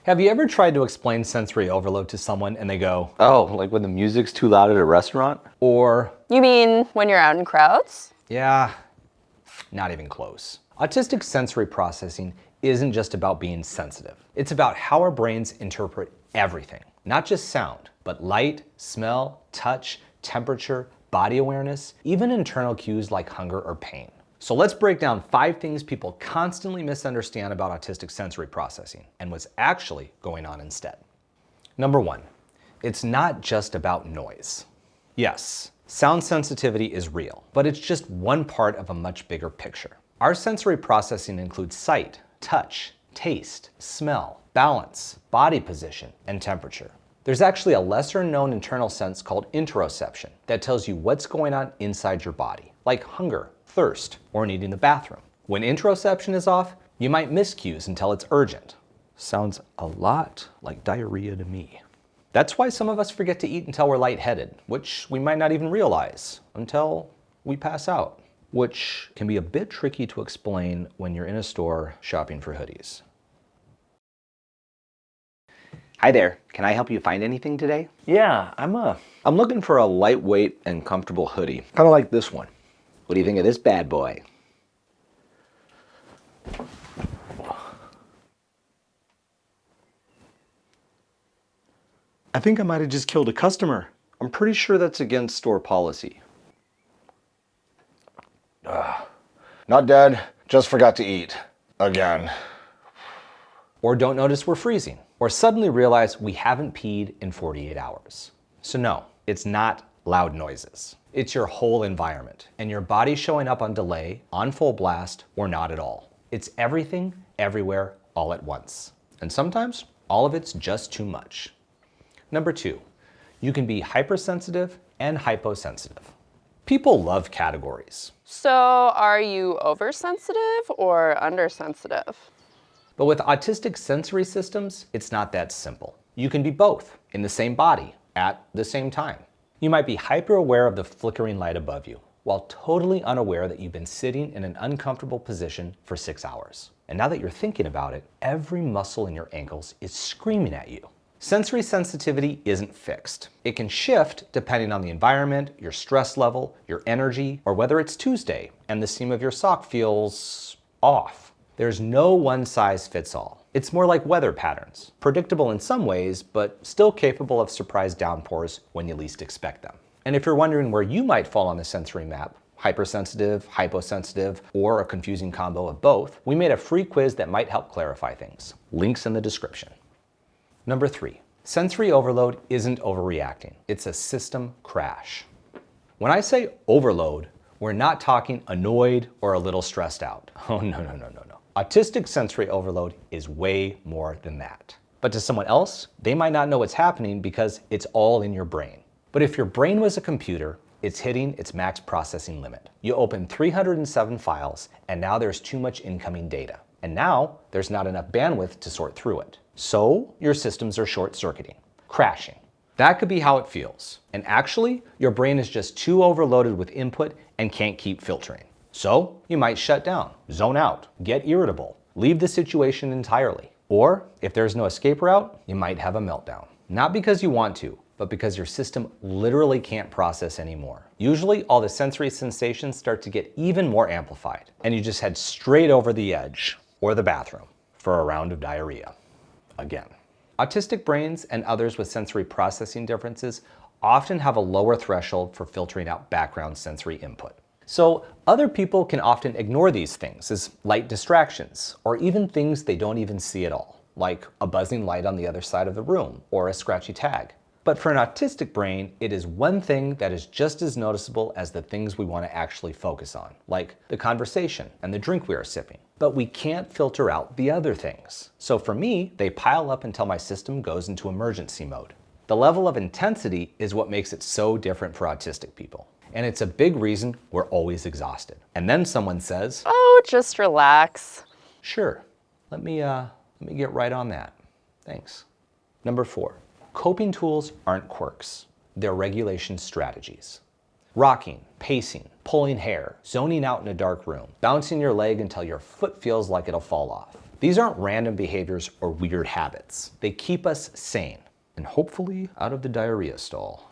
Have you ever tried to explain sensory overload to someone and they go, "Oh, like when the music's too loud at a restaurant?" or, You mean when you're out in crowds? "Yeah, not even close." Autistic sensory processing isn't just about being sensitive. It's about how our brains interpret everything, not just sound, but light, smell, touch, temperature, body awareness, even internal cues like hunger or pain. So let's break down 5 things people constantly misunderstand about autistic sensory processing and what's actually going on instead. Number 1, it's not just about noise. Yes, sound sensitivity is real, but it's just one part of a much bigger picture. Our sensory processing includes sight, touch, taste, smell, balance, body position, and temperature. There's actually a lesser known internal sense called interoception that tells you what's going on inside your body, like hunger, thirst, or needing the bathroom. When interoception is off, you might miss cues until it's urgent. Sounds a lot like diarrhea to me. That's why some of us forget to eat until we're lightheaded, which we might not even realize until we pass out, which can be a bit tricky to explain when you're in a store shopping for hoodies. Hi there, can I help you find anything today? Yeah, I'm looking for a lightweight and comfortable hoodie, kind of like this one. What do you think of this bad boy? I think I might have just killed a customer. I'm pretty sure that's against store policy. Not dead, just forgot to eat. Again. Or don't notice we're freezing, or suddenly realize we haven't peed in 48 hours. So no, it's not loud noises. It's your whole environment, and your body showing up on delay, on full blast, or not at all. It's everything, everywhere, all at once. And sometimes, all of it's just too much. Number 2, you can be hypersensitive and hyposensitive. People love categories. So are you oversensitive or undersensitive? But with autistic sensory systems, it's not that simple. You can be both in the same body at the same time. You might be hyper aware of the flickering light above you, while totally unaware that you've been sitting in an uncomfortable position for 6 hours. And now that you're thinking about it, every muscle in your ankles is screaming at you. Sensory sensitivity isn't fixed. It can shift depending on the environment, your stress level, your energy, or whether it's Tuesday and the seam of your sock feels off. There's no one size fits all. It's more like weather patterns, predictable in some ways, but still capable of surprise downpours when you least expect them. And if you're wondering where you might fall on the sensory map, hypersensitive, hyposensitive, or a confusing combo of both, we made a free quiz that might help clarify things. Links in the description. Number 3, sensory overload isn't overreacting. It's a system crash. When I say overload, we're not talking annoyed or a little stressed out. Oh, no. Autistic sensory overload is way more than that. But to someone else, they might not know what's happening because it's all in your brain. But if your brain was a computer, it's hitting its max processing limit. You open 307 files, and now there's too much incoming data. And now there's not enough bandwidth to sort through it. So your systems are short-circuiting, crashing. That could be how it feels. And actually, your brain is just too overloaded with input and can't keep filtering. So you might shut down, zone out, get irritable, leave the situation entirely. Or if there's no escape route, you might have a meltdown. Not because you want to, but because your system literally can't process anymore. Usually all the sensory sensations start to get even more amplified, and you just head straight over the edge or the bathroom for a round of diarrhea. Again. Autistic brains and others with sensory processing differences often have a lower threshold for filtering out background sensory input. So other people can often ignore these things as light distractions, or even things they don't even see at all, like a buzzing light on the other side of the room or a scratchy tag. But for an autistic brain, it is one thing that is just as noticeable as the things we want to actually focus on, like the conversation and the drink we are sipping. But we can't filter out the other things. So for me, they pile up until my system goes into emergency mode. The level of intensity is what makes it so different for autistic people. And it's a big reason we're always exhausted. And then someone says, "Oh, just relax." Sure, let me get right on that. Thanks. Number 4. Coping tools aren't quirks, they're regulation strategies. Rocking, pacing, pulling hair, zoning out in a dark room, bouncing your leg until your foot feels like it'll fall off. These aren't random behaviors or weird habits. They keep us sane and hopefully out of the diarrhea stall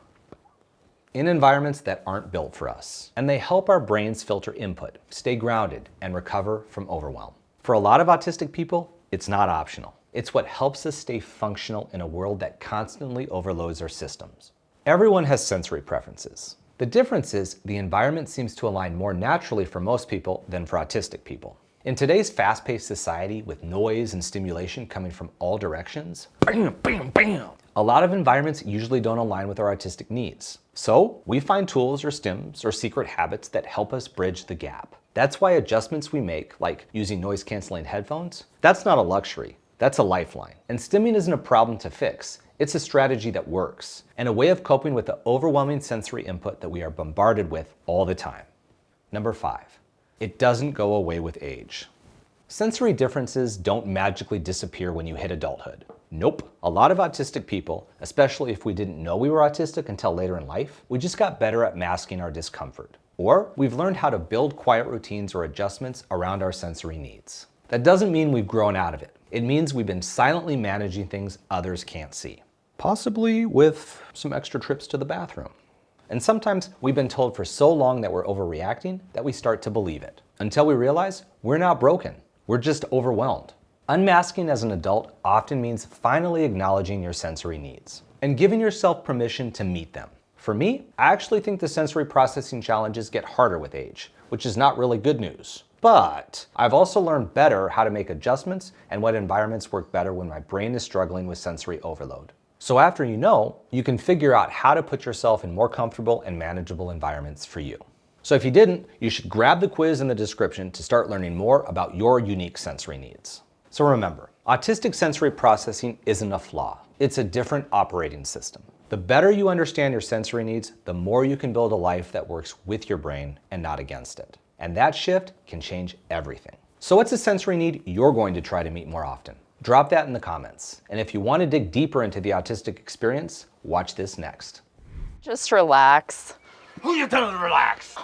in environments that aren't built for us. And they help our brains filter input, stay grounded, and recover from overwhelm. For a lot of autistic people, it's not optional. It's what helps us stay functional in a world that constantly overloads our systems. Everyone has sensory preferences. The difference is the environment seems to align more naturally for most people than for autistic people. In today's fast-paced society with noise and stimulation coming from all directions, bam, bam, bam, a lot of environments usually don't align with our autistic needs. So we find tools or stims or secret habits that help us bridge the gap. That's why adjustments we make, like using noise-canceling headphones, that's not a luxury, that's a lifeline. And stimming isn't a problem to fix. It's a strategy that works, and a way of coping with the overwhelming sensory input that we are bombarded with all the time. Number 5, it doesn't go away with age. Sensory differences don't magically disappear when you hit adulthood. Nope. A lot of autistic people, especially if we didn't know we were autistic until later in life, we just got better at masking our discomfort. Or we've learned how to build quiet routines or adjustments around our sensory needs. That doesn't mean we've grown out of it. It means we've been silently managing things others can't see. Possibly with some extra trips to the bathroom. And sometimes we've been told for so long that we're overreacting that we start to believe it. Until we realize we're not broken. We're just overwhelmed. Unmasking as an adult often means finally acknowledging your sensory needs and giving yourself permission to meet them. For me, I actually think the sensory processing challenges get harder with age, which is not really good news. But I've also learned better how to make adjustments and what environments work better when my brain is struggling with sensory overload. So after you know, you can figure out how to put yourself in more comfortable and manageable environments for you. So if you didn't, you should grab the quiz in the description to start learning more about your unique sensory needs. So remember, autistic sensory processing isn't a flaw. It's a different operating system. The better you understand your sensory needs, the more you can build a life that works with your brain and not against it. And that shift can change everything. So what's a sensory need you're going to try to meet more often? Drop that in the comments. And if you want to dig deeper into the autistic experience, watch this next. Just relax. Who you telling to relax?